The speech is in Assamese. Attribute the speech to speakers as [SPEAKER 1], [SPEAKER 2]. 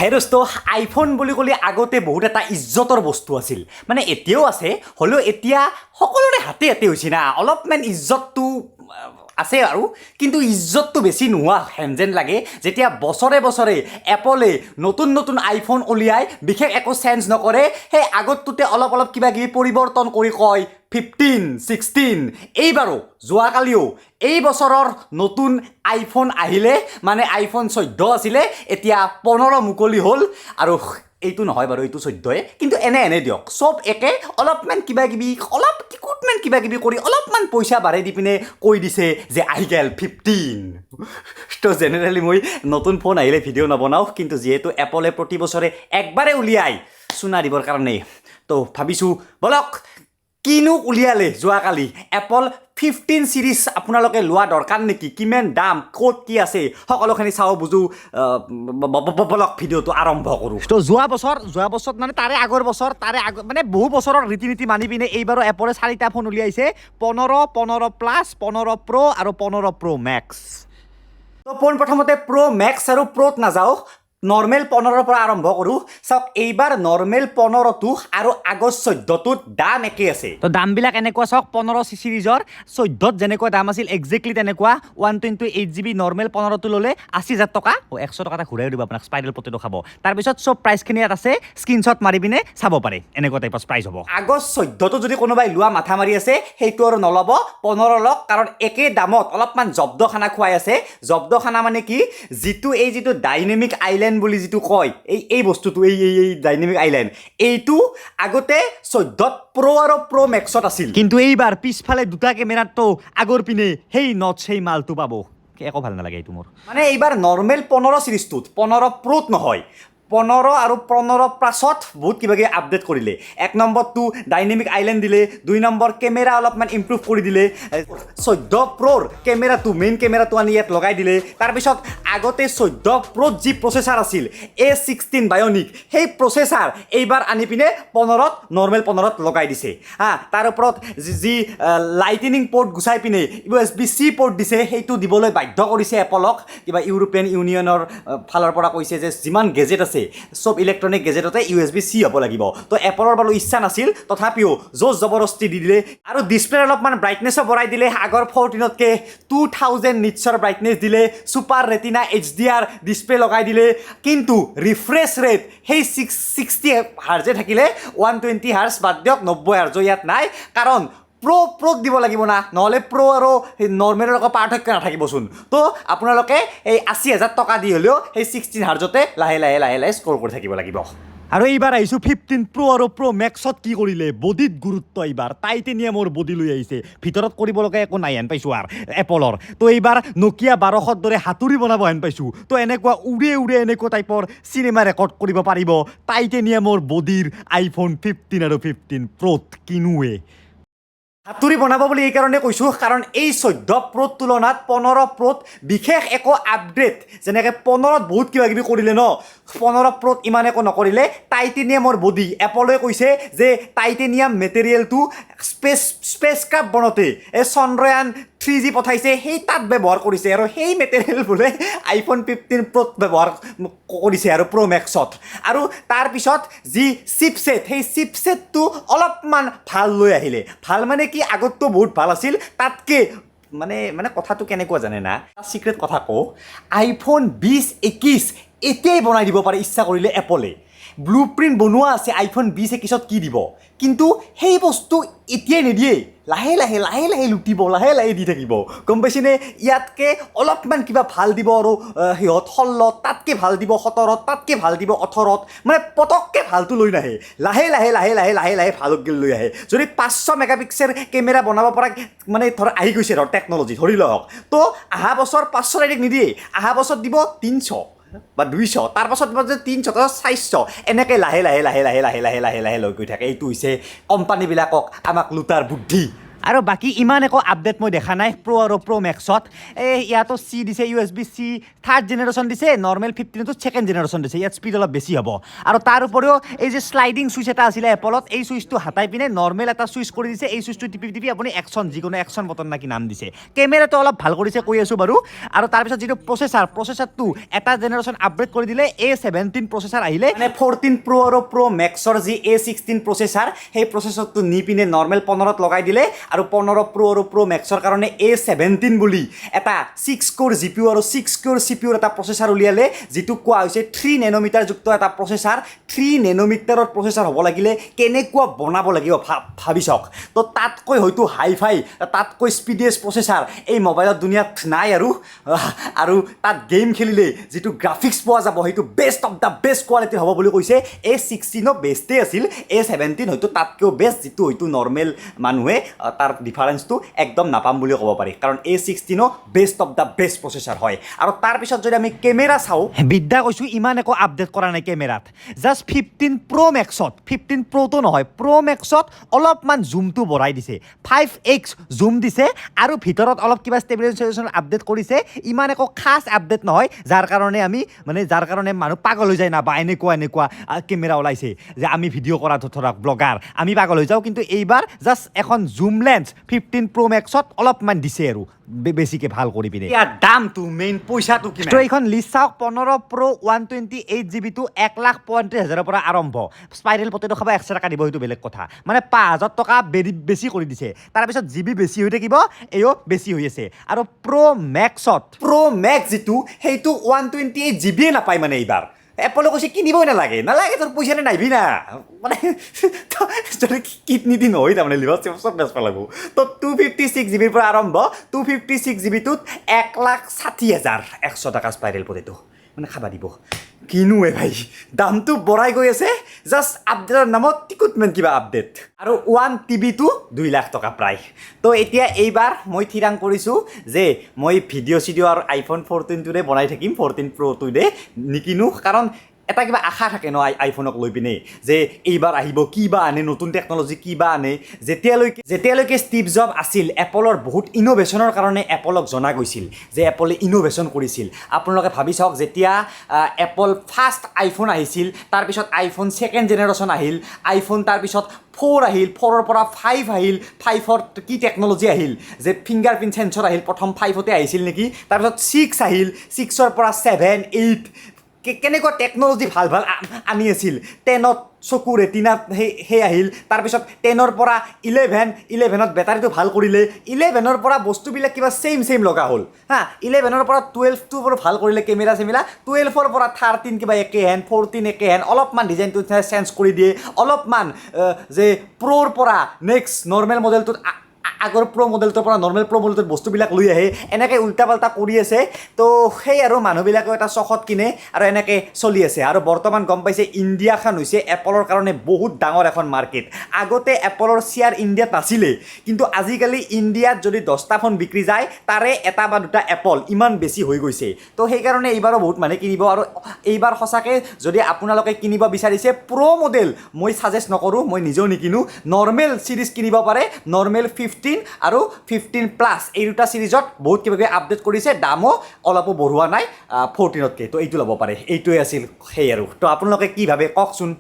[SPEAKER 1] হেৰস্ত আইফোন বুলি ক'লে আগতে বহুত এটা ইজ্জতৰ বস্তু আছিল মানে এতিয়াও আছে হ'লেও এতিয়া সকলোৰে হাতে হাতে হৈছে না অলপমান ইজ্জতটো আছে আৰু কিন্তু ইজ্জতটো বেছি নোহোৱা হেন যেন লাগে যেতিয়া বছৰে বছৰে এপলে নতুন নতুন আইফোন উলিয়াই বিশেষ একো চেঞ্জ নকৰে সেই আগতটোতে অলপ অলপ কিবা কিবি পৰিৱৰ্তন কৰি কয় 15, 16 এইবাৰো যোৱাকালিও এই বছৰৰ নতুন আইফোন আহিলে মানে আইফোন 14 আছিলে এতিয়া 15 মুকলি হ'ল আৰু এইটো নহয় বাৰু এইটো 14য়ে কিন্তু এনে দিয়ক সব একে অলপমান কিবা কিবি অলপ কিকুটমান কিবা কিবি কৰি অলপমান পইচা বাঢ়াই দি পিনে কৈ দিছে যে আহি গেল 15 তো জেনেৰেলি মই নতুন ফোন আহিলে ভিডিঅ' নবনাওঁ কিন্তু যিহেতু এপলে প্ৰতি বছৰে একবাৰে উলিয়াই চুনা দিবৰ কাৰণে তো ভাবিছোঁ বলক কিনো উলিয়ালে যোৱাকালি এপল 15 সিৰিজ আপোনালোকে লোৱা দৰকাৰ নেকি কিমান দাম ক'ত কি আছে সকলোখিনি চাওঁ বুজো বলক ভিডিঅ'টো আৰম্ভ কৰোঁ তো যোৱা বছৰ মানে তাৰে আগৰ বছৰ মানে বহু বছৰৰ ৰীতি নীতি মানি পিনে এইবাৰো এপলে 4টা ফোন উলিয়াইছে 15 প্লাছ 15 প্ৰ' আৰু 15 প্ৰ' মেক্স তো পোনপ্ৰথমতে প্ৰ' মেক্স আৰু প্ৰ'ত নাযাওঁ নৰ্মেল 15ৰ পৰা আৰম্ভ কৰোঁ চাওক এইবাৰ নৰ্মেল 15টো আৰু আগৰ 14টোত দাম একেই আছে তো দামবিলাক এনেকুৱা চাওক 15 সিৰিজৰ 14ত যেনেকুৱা দাম আছিল এক্সেক্টলি তেনেকুৱা 128GB নৰ্মেল 15টো ল'লে 80,000 টকা 100 টকা এটা ঘূৰাই দিব আপোনাক স্পাইৰেল পটেটো খাব তাৰপিছত চব প্ৰাইচখিনি ইয়াত আছে স্ক্ৰীনশ্বট মাৰি পিনে চাব পাৰে এনেকুৱা টাইপৰ প্ৰাইচ হ'ব আগৰ 14টো যদি কোনোবাই লোৱা মাথা মাৰি আছে সেইটো আৰু নল'ব 15 লওক কাৰণ একে দামত অলপমান জব্দখানা খুৱাই আছে জব্দখানা মানে কি যিটো ডাইনেমিক আইলেণ্ড বুলি যিটো কয় এই বস্তুটো এই ডাইনেমিক আইলেণ্ড এইটো আগতে 14ত প্ৰ' আৰু প্ৰ' মেক্সত আছিল কিন্তু এইবাৰ পিছফালে দুটা কেমেৰাটো আগৰ পিনে সেই নট সেই মালটো পাব একো ভাল নালাগে এইটো মোৰ মানে এইবাৰ নৰ্মেল 15 সিৰিজটোত 15 প্ৰ'ত নহয় 15 আৰু 15 প্লাছত বহুত কিবা কিবি আপডেট কৰিলে 1 নম্বৰটো ডাইনেমিক আইলেণ্ড দিলে 2 নম্বৰ কেমেৰা অলপমান ইম্প্ৰুভ কৰি দিলে 14 প্ৰ'ৰ কেমেৰাটো মেইন কেমেৰাটো আনি ইয়াত লগাই দিলে তাৰপিছত আগতে 14 প্ৰ'ত যি প্ৰচেছাৰ আছিল A16 বায়নিক সেই প্ৰচেছাৰ এইবাৰ আনি পিনে 15ত নৰ্মেল 15ত লগাই দিছে তাৰ ওপৰত যি লাইটনিং পৰ্ট গুচাই পিনে USB-C পৰ্ট দিছে সেইটো দিবলৈ বাধ্য কৰিছে এপলক কিবা ইউৰোপিয়ান ইউনিয়নৰ ফালৰ পৰা কৈছে যে যিমান গেজেট আছে সব ইলেক্ট্ৰনিক গেজেটতে USB-C হ'ব লাগিব তো এপলৰ বাৰু ইচ্ছা নাছিল তথাপিও জোৰ জবৰদস্তি দি দিলে আৰু ডিসপ্লে অলপমান ব্ৰাইটনেছো বঢ়াই দিলে আগৰ 14তকে 2000 নিটছৰ ব্ৰাইটনেছ দিলে সুপাৰ ৰেটিনা HDR ডিসপ্লে লগাই দিলে কিন্তু ৰিফ্ৰেছ ৰেট সেই 60 হাৰ্জে থাকিলে 120 হাৰ্জ বাদ দিয়ক 90 হাৰ্জ ইয়াত নাই কাৰণ প্ৰ' দিব লাগিব না নহ'লে প্ৰ' আৰু নৰ্মেলৰ আকৌ পাৰ্থক্য নাথাকিবচোন তো আপোনালোকে এই 80,000 টকা দি হ'লেও সেই 16 হাৰ্জতে লাহে স্ক্ৰল কৰি থাকিব লাগিব আৰু এইবাৰ আহিছোঁ 15 প্ৰ' আৰু প্ৰ' মেক্সত কি কৰিলে বডিত গুৰুত্ব এইবাৰ টাইটেনিয়ামৰ বডি লৈ আহিছে ভিতৰত কৰিব লগা একো নাই হেন পাইছোঁ আৰু এপলৰ তো এইবাৰ নকিয়া 1200ৰ দৰে হাতুৰি বনাব হেন পাইছোঁ তো এনেকুৱা উৰে এনেকুৱা টাইপৰ চিনেমা ৰেকৰ্ড কৰিব পাৰিব টাইটেনিয়ামৰ বডিৰ আইফোন 15 আৰু 15 প্ৰ'ত কিনোৱে হাতুৰি বনাব বুলি এইকাৰণে কৈছোঁ কাৰণ এই 14 প্ৰ'ত তুলনাত 15 প্ৰ'ত বিশেষ একো আপডেট যেনেকৈ 15ত বহুত কিবা কিবি কৰিলে ন 15 প্ৰ'ত ইমান একো নকৰিলে টাইটেনিয়ামৰ বডি এপলে কৈছে যে টাইটেনিয়াম মেটেৰিয়েলটো স্পেচ ক্ৰাফ্ট বনাওঁতে এই চন্দ্ৰয়ান 3G পঠাইছে সেই তাত ব্যৱহাৰ কৰিছে আৰু সেই মেটেৰিয়েল বোলে আইফোন 15 প্ৰ'ত ব্যৱহাৰ কৰিছে আৰু প্ৰ' মেক্সত আৰু তাৰপিছত যি চিপছেট সেই চিপছেটটো অলপমান ভাল লৈ আহিলে ভাল মানে কি আগততো বহুত ভাল আছিল তাতকে মানে কথাটো কেনেকুৱা জানে না সিক্ৰেট কথা কওঁ আইফোন 2021 এতিয়াই বনাই দিব পাৰে ইচ্ছা কৰিলে এপলে ব্লু প্ৰিণ্ট বনোৱা আছে আইফোন 2021ত কি দিব কিন্তু সেই বস্তু এতিয়াই নিদিয়ে লাহে লুটিব লাহে দি থাকিব গম পাইছেনে ইয়াতকে অলপমান কিবা ভাল দিব আৰু সিহঁত 16 তাতকে ভাল দিব 17 তাতকে ভাল দিব 18 মানে পটককে ভালটো লৈ নাহে লাহে ভাল লৈ আহে যদি 500 মেগাপিক্সেল কেমেৰা বনাব পৰা মানে ধৰ আহি গৈছে ধৰ টেকন'লজি ধৰি লওক তো অহা বছৰ 500 ডাইৰেক্ট নিদিয়ে অহা বছৰ দিব 300 বা 200 তাৰ পাছত দিব যে 300 400 এনেকৈ লাহে লৈ গৈ থাকে এইটো হৈছে কোম্পানীবিলাকক আমাক লুটাৰ বুদ্ধি আৰু বাকী ইমান একো আপডেট মই দেখা নাই প্ৰ' আৰু প্ৰ' মেক্সত এই ইয়াতো চি দিছে USB C থাৰ্ড জেনেৰেশ্যন দিছে নৰ্মেল 15টো ছেকেণ্ড জেনেৰেশ্যন দিছে ইয়াত স্পীড অলপ বেছি হ'ব আৰু তাৰ উপৰিও এই যে শ্লাইডিং ছুইচ এটা আছিলে এপলত এই ছুইচটো হাতাই পিনে নৰ্মেল এটা ছুইচ কৰি দিছে এই ছুইচটো টিপি আপুনি একশ্যন যিকোনো একশ্যন বটন নাকি নাম দিছে কেমেৰাটো অলপ ভাল কৰিছে কৈ আছোঁ বাৰু আৰু তাৰপিছত যিটো প্ৰচেছৰটো এটা জেনেৰেশ্যন আপগ্ৰেড কৰি দিলে A17 প্ৰচেছৰ আহিলে মানে 14 প্ৰ' আৰু প্ৰ' মেক্সৰ যি A16 প্ৰচেছৰ সেই প্ৰচেছৰটো নি পিনে নৰ্মেল 15ত লগাই দিলে আৰু 15 প্ৰ' আৰু প্ৰ' মেক্সৰ কাৰণে A17 বুলি এটা 6 কোৰ GPU আৰু 6 কোৰ CPU এটা প্ৰচেছৰ উলিয়ালে যিটো কোৱা হৈছে 3 নেনোমিটাৰ যুক্ত এটা প্ৰচেছৰ 3 নেনোমিটাৰৰ প্ৰচেছৰ হ'ব লাগিলে কেনেকুৱা বনাব লাগিব ভাবি চাওক তো তাতকৈ হয়তো হাই-ফাই তাতকৈ স্পীডিয়েষ্ট প্ৰচেছৰ এই মোবাইলৰ দুনিয়াত নাই আৰু তাত গেম খেলিলে যিটো গ্ৰাফিক্স পোৱা যাব সেইটো বেষ্ট অফ দ্য বেষ্ট কোৱালিটিৰ হ'ব বুলি কৈছে A16 বেষ্টেই আছিল A17 হয়তো তাতকৈও বেষ্ট যিটো হয়তো নৰ্মেল মানুহে তাৰ ডিফাৰেঞ্চটো একদম নাপাম বুলি ক'ব পাৰি কাৰণ A16 best of the best processor হয় আৰু তাৰপিছত যদি আমি কেমেৰা চাওঁ বিদ্যা কৈছোঁ ইমান একো আপডেট কৰা নাই কেমেৰাত জাষ্ট 15 প্ৰ' মেক্সত 15 প্ৰ'টো নহয় প্ৰ' মেক্সত অলপমান জুমটো বঢ়াই দিছে 5x জুম দিছে আৰু ভিতৰত অলপ কিবা ষ্টেবিলাইজেশ্যন আপডেট কৰিছে ইমান একো খাছ আপডেট নহয় যাৰ কাৰণে মানুহ পাগল হৈ যায় না বা এনেকুৱা কেমেৰা ওলাইছে যে আমি ভিডিঅ' কৰা ধৰক ব্লগাৰ আমি পাগল হৈ যাওঁ কিন্তু এইবাৰ জাষ্ট এখন জুম লেন্স 15 প্ৰ' মেক্সত অলপমান দিছে আৰু বেছিকৈ ভাল কৰি পিনে ইয়াৰ দামটো মেইন পইচাটো কিমান তো এইখন লিষ্ট চাওক 15 প্ৰ' 128GB টো 1,35,000ৰ পৰা আৰম্ভ স্পাইৰেল পটেটো খাব 100 টকা দিব সেইটো বেলেগ কথা মানে 5,000 টকা বেছি কৰি দিছে তাৰপিছত GB বেছি হৈ থাকিব এও বেছি হৈ আছে আৰু প্ৰ' মেক্স যিটো সেইটো 128GB নাপায় মানে এইবাৰ এপলে কৈছে কিনিবই নালাগে তোৰ পইচা নাইবি না মানে যদি কিডনি দিন হয় তাৰমানে লিভাৰ চব বেচ পেলাব তো 256GB পৰা আৰম্ভ 256GB-টোত 1,60,100 টকা স্পাইৰেল পটেটো মানে খাবা দিব কিনোৱে ভাই দামটো বঢ়াই গৈ আছে জাষ্ট আপডেটৰ নামত টিকুটমেন কিবা আপডেট আৰু 1TB-টো 2 লাখ টকা প্ৰায় তো এতিয়া এইবাৰ মই থিৰাং কৰিছোঁ যে মই ভিডিঅ' আৰু iPhone 14টোৰে বনাই থাকিম 14 Pro-টোৰে নিকিনো কাৰণ এটা কিবা আশা থাকে ন আইফোনক লৈ পিনে যে এইবাৰ আহিব কিবা আনে নতুন টেকন'লজি কিবা আনে যেতিয়ালৈকে ষ্টিভ জব আছিল এপলৰ বহুত ইন'ভেশ্যনৰ কাৰণে এপলক জনা গৈছিল যে এপলে ইন'ভেশ্যন কৰিছিল আপোনালোকে ভাবি চাওক যেতিয়া এপল ফাৰ্ষ্ট আইফোন আহিছিল তাৰপিছত আইফোন ছেকেণ্ড জেনেৰেশ্যন আহিল আইফোন তাৰপিছত 4 আহিল 4ৰ পৰা 5 আহিল 5ৰ কি টেকন'লজি আহিল যে ফিংগাৰ প্ৰিণ্ট চেন্সৰ আহিল প্ৰথম 5তে আহিছিল নেকি তাৰপিছত 6 আহিল 6ৰ পৰা 7 8 কেনেকুৱা টেকন'লজি ভাল আনি আছিল 10ত চকু ৰেটিনাত সেই আহিল তাৰপিছত 10ৰ পৰা 11ত বেটাৰীটো ভাল কৰিলে 11ৰ পৰা বস্তুবিলাক কিবা ছেইম লগা হ'ল 11ৰ পৰা 12টো বৰ ভাল কৰিলে কেমেৰা 12ৰ পৰা 13 কিবা একেহেন 14 একেহেন অলপমান ডিজাইনটো চেঞ্জ কৰি দিয়ে অলপমান যে প্ৰ'ৰ পৰা নেক্সট নৰ্মেল মডেলটোত আগৰ প্ৰ' মডেলটোৰ পৰা নৰ্মেল প্ৰ' মডেলটোত বস্তুবিলাক লৈ আহে এনেকৈ উল্টা পাল্টা কৰি আছে তো সেই আৰু মানুহবিলাকেও এটা চখত কিনে আৰু এনেকৈ চলি আছে আৰু বৰ্তমান গম পাইছে ইণ্ডিয়াখন হৈছে এপলৰ কাৰণে বহুত ডাঙৰ এখন মাৰ্কেট আগতে এপলৰ শ্বেয়াৰ ইণ্ডিয়াত নাছিলে কিন্তু আজিকালি ইণ্ডিয়াত যদি 10টা ফোন বিক্ৰী যায় তাৰে এটা বা দুটা এপল ইমান বেছি হৈ গৈছে তো সেইকাৰণে এইবাৰো বহুত মানুহে কিনিব আৰু এইবাৰ সঁচাকৈ যদি আপোনালোকে কিনিব বিচাৰিছে প্ৰ' মডেল মই ছাজেষ্ট নকৰোঁ মই নিজেও নিকিনো নৰ্মেল ছিৰিজ কিনিব পাৰে নৰ্মেল 15 আৰু 15+ এই দুটা ছিৰিজত বহুত কিবা আপডেট কৰিছে দামো অলপো বঢ়োৱা নাই 14তকৈ তো এইটো ল'ব পাৰে এইটোৱে আছিল সেই আৰু তো আপোনালোকে কি ভাবে কওকচোন